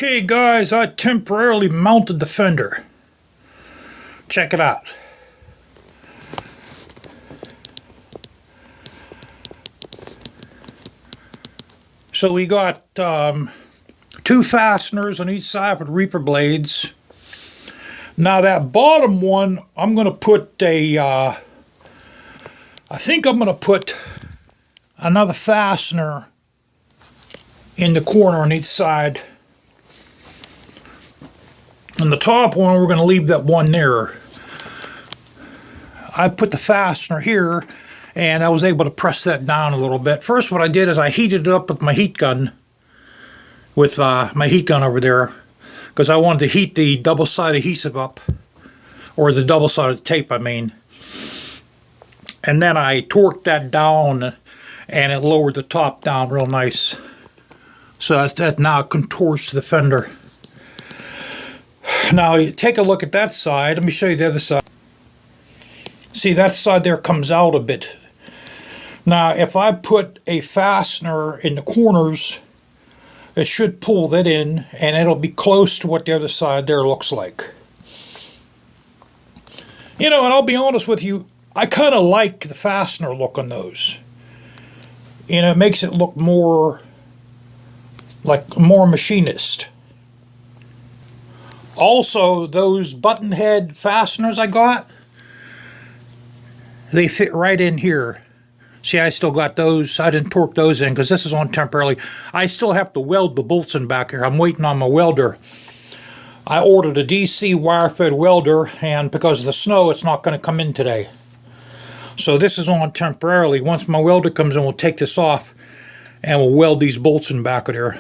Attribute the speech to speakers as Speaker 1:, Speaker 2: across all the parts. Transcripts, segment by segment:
Speaker 1: Okay guys, I temporarily mounted the fender. Check it out. So we got two fasteners on each side with reaper blades. Now that bottom one, I'm going to put a, I think I'm going to put another fastener in the corner on each side. And the top one, we're going to leave that one there. I put the fastener here, and I was able to press that down a little bit. First, what I did is I heated it up with my heat gun, over there, because I wanted to heat the double-sided adhesive up, or the double-sided tape, I mean. And then I torqued that down, and it lowered the top down real nice. So that now contours to the fender. Now, you take a look at that side. Let me show you the other side. See, that side there comes out a bit. Now, if I put a fastener in the corners, it should pull that in, and it'll be close to what the other side there looks like. You know, and I'll be honest with you, I kind of like the fastener look on those. You know, it makes it look more like more machinist. Also, those button head fasteners I got, they fit right in here. See, I still got those. I didn't torque those in because this is on temporarily. I still have to weld the bolts in back here. I'm waiting on my welder. I ordered a DC wire-fed welder, and because of the snow, it's not going to come in today. So this is on temporarily. Once my welder comes in, we'll take this off, and we'll weld these bolts in back of there.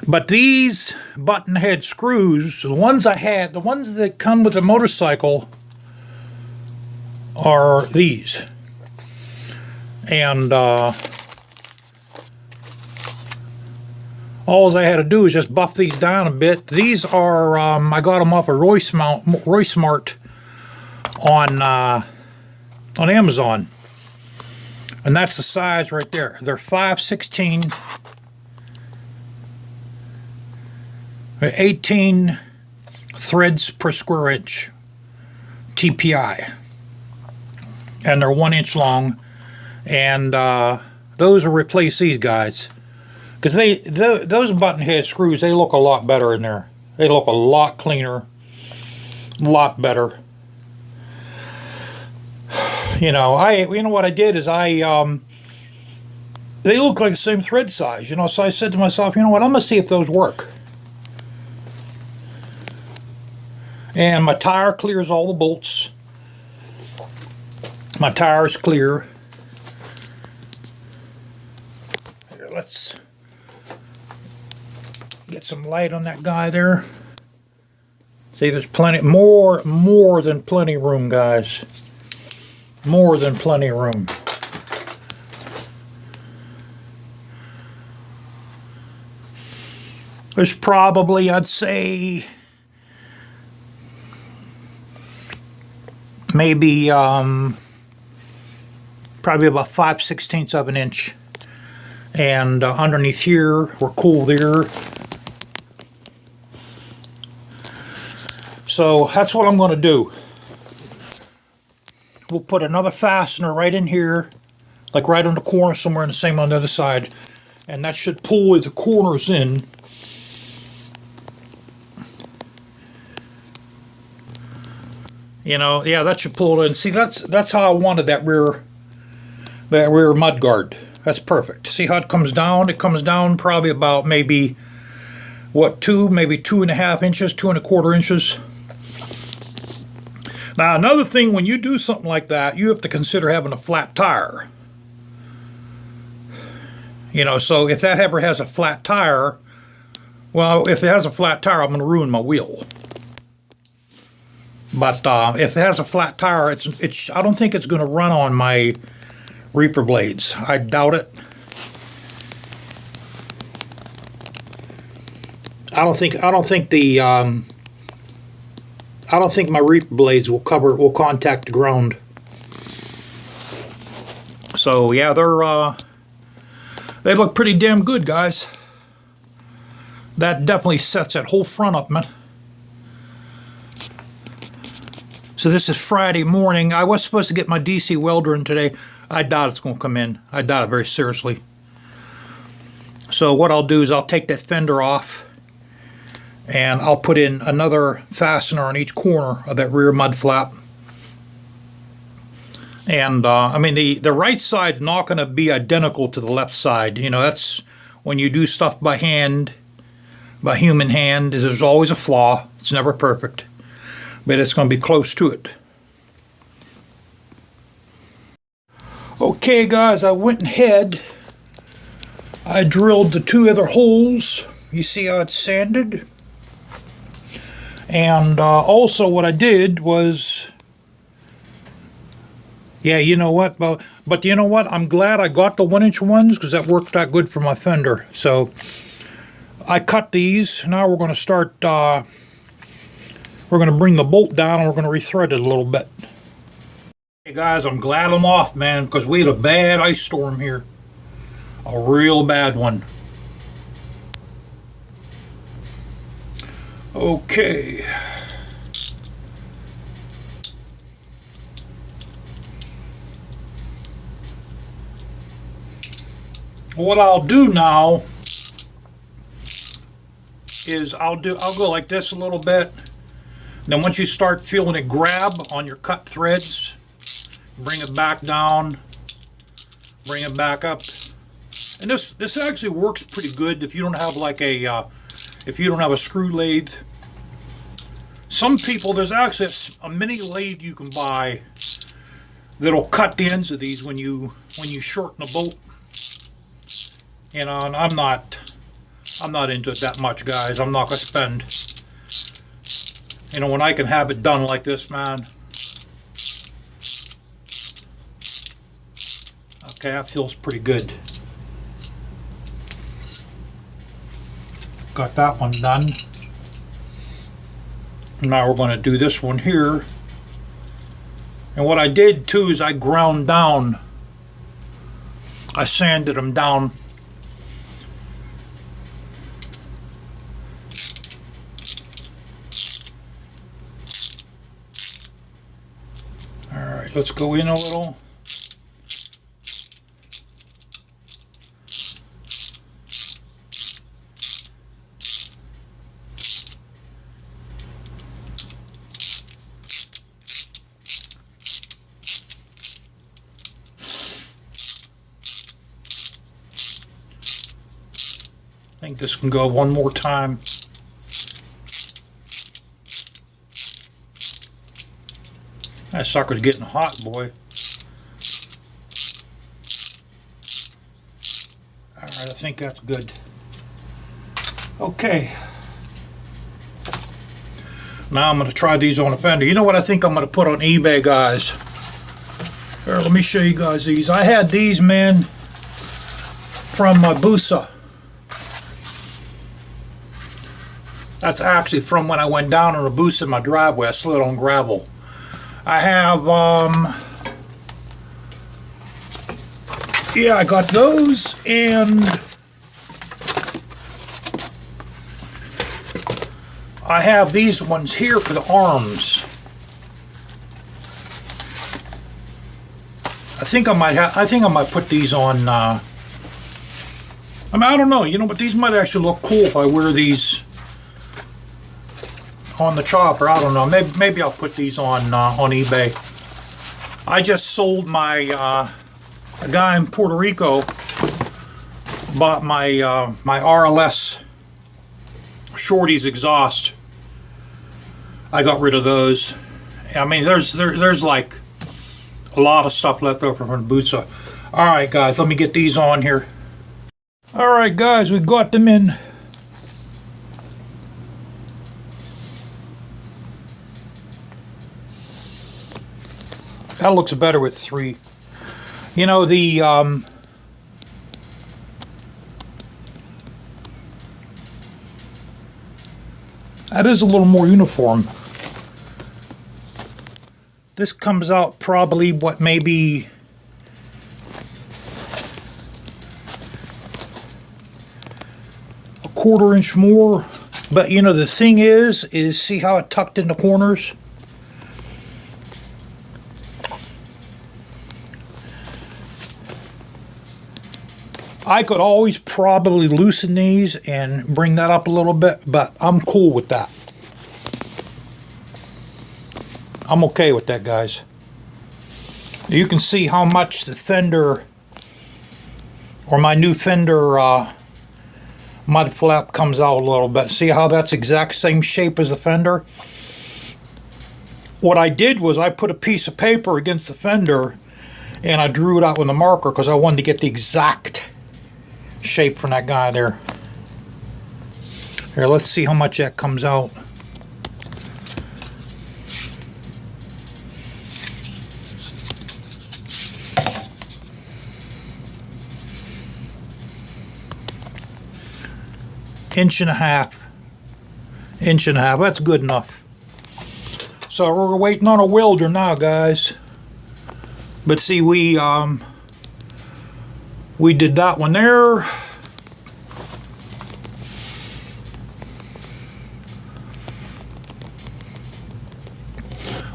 Speaker 1: But these button head screws, the ones I had, the ones that come with a motorcycle, are these. And all I had to do is just buff these down a bit. These are, I got them off of Royce Mart on Amazon. And that's the size right there. They're 5/16. 18 threads per square inch TPI, and they're 1 inch long, and those will replace these guys, because those button head screws, they look a lot better in there. They look a lot cleaner, a lot better. You know, what I did is they look like the same thread size, you know, so I said to myself, you know what, I'm gonna see if those work. And my tire clears all the bolts. My tire is clear. Here, let's get some light on that guy there. See, there's plenty, more than plenty room, guys. More than plenty room. There's probably, I'd say, maybe probably about 5/16 of an inch, and underneath here we're cool there. So that's what I'm going to do. We'll put another fastener right in here, like right on the corner somewhere, and the same on the other side, and that should pull the corners in. You know, yeah, that should pull it in. See, that's how I wanted that rear mudguard. That's perfect. See how it comes down? It comes down probably about maybe, what, maybe 2.5 inches, 2.25 inches. Now, another thing, when you do something like that, you have to consider having a flat tire. You know, so if that ever has a flat tire, well, if it has a flat tire, I'm going to ruin my wheel. But if it has a flat tire, I don't think it's going to run on my reaper blades. I doubt it. I don't think my reaper blades will contact the ground. So yeah, they look pretty damn good, guys. That definitely sets that whole front up, man. So this is Friday morning. I was supposed to get my DC welder in today. I doubt it's going to come in. I doubt it very seriously. So what I'll do is I'll take that fender off and I'll put in another fastener on each corner of that rear mud flap. And I mean, the right side's not going to be identical to the left side. You know, that's when you do stuff by hand, by human hand, there's always a flaw. It's never perfect, but it's going to be close to it. Okay, guys, I went ahead. I drilled the 2 other holes. You see how it's sanded? And also what I did was, yeah, you know what? But you know what? I'm glad I got the 1-inch ones because that worked out good for my fender. So I cut these. Now we're going to start, we're going to bring the bolt down and we're going to rethread it a little bit. Hey guys, I'm glad I'm off, man, because we had a bad ice storm here. A real bad one. Okay. What I'll do now is I'll go like this a little bit. Then once you start feeling it grab on your cut threads, bring it back down, bring it back up. And this actually works pretty good if you don't have like a screw lathe. Some people, there's actually a mini lathe you can buy that'll cut the ends of these when you shorten a bolt. You know, and I'm not into it that much, guys. I'm not gonna spend, you know, when I can have it done like this, man. Okay, that feels pretty good. Got that one done. Now we're going to do this one here. And what I did too is I ground down. I sanded them down. Alright, let's go in a little. I think this can go one more time. That sucker's getting hot, boy. Alright, I think that's good. Okay. Now I'm going to try these on a fender. You know what I think I'm going to put on eBay, guys? Here, let me show you guys these. I had these, man, from Busa. That's actually from when I went down on a boost in my driveway. I slid on gravel. I have, yeah, I got those, and I have these ones here for the arms. I think I might put these on, I mean, I don't know, you know, but these might actually look cool if I wear these on the chopper. I don't know. Maybe I'll put these on eBay. I just sold my a guy in Puerto Rico bought my my RLS Shorty's exhaust. I got rid of those. I mean, there's like a lot of stuff left over from the boots. All right, guys, let me get these on here. All right, guys, we got them in. That looks better with 3. You know, the that is a little more uniform. This comes out probably, what, maybe 1/4 inch more. But you know, the thing is see how it tucked in the corners? I could always probably loosen these and bring that up a little bit, but I'm cool with that. I'm okay with that, guys. You can see how much the fender, or my new fender mud flap, comes out a little bit. See how that's exact same shape as the fender? What I did was I put a piece of paper against the fender and I drew it out with a marker because I wanted to get the exact shape from that guy there. Here, let's see how much that comes out. Inch and a half. That's good enough. So we're waiting on a welder now, guys. But see, we did that one there.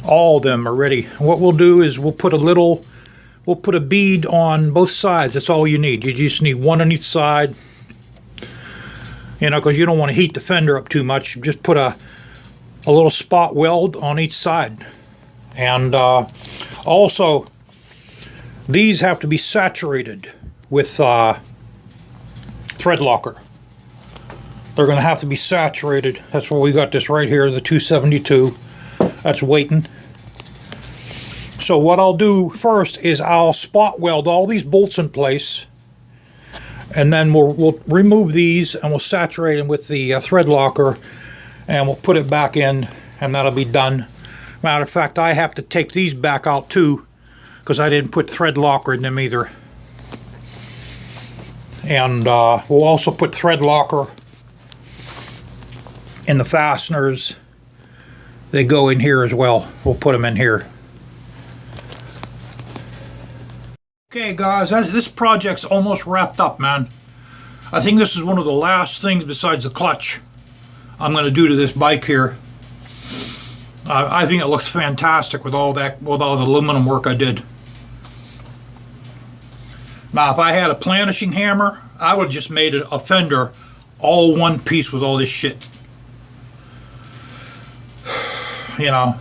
Speaker 1: All of them are ready. What we'll do is we'll put a bead on both sides. That's all you need. You just need one on each side. You know, because you don't want to heat the fender up too much. Just put a little spot weld on each side. And also, these have to be saturated with thread locker. They're going to have to be saturated. That's why we got this right here, the 272. That's waiting. So what I'll do first is I'll spot weld all these bolts in place. And then we'll remove these and we'll saturate them with the thread locker, and we'll put it back in, and that'll be done. Matter of fact, I have to take these back out too because I didn't put thread locker in them either. And we'll also put thread locker in the fasteners. They go in here as well. We'll put them in here. Okay, guys, this project's almost wrapped up, man. I think this is one of the last things besides the clutch I'm going to do to this bike here. I think it looks fantastic with all the aluminum work I did. Now, if I had a planishing hammer, I would have just made a fender all one piece with all this shit. You know.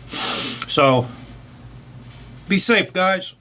Speaker 1: So, be safe, guys.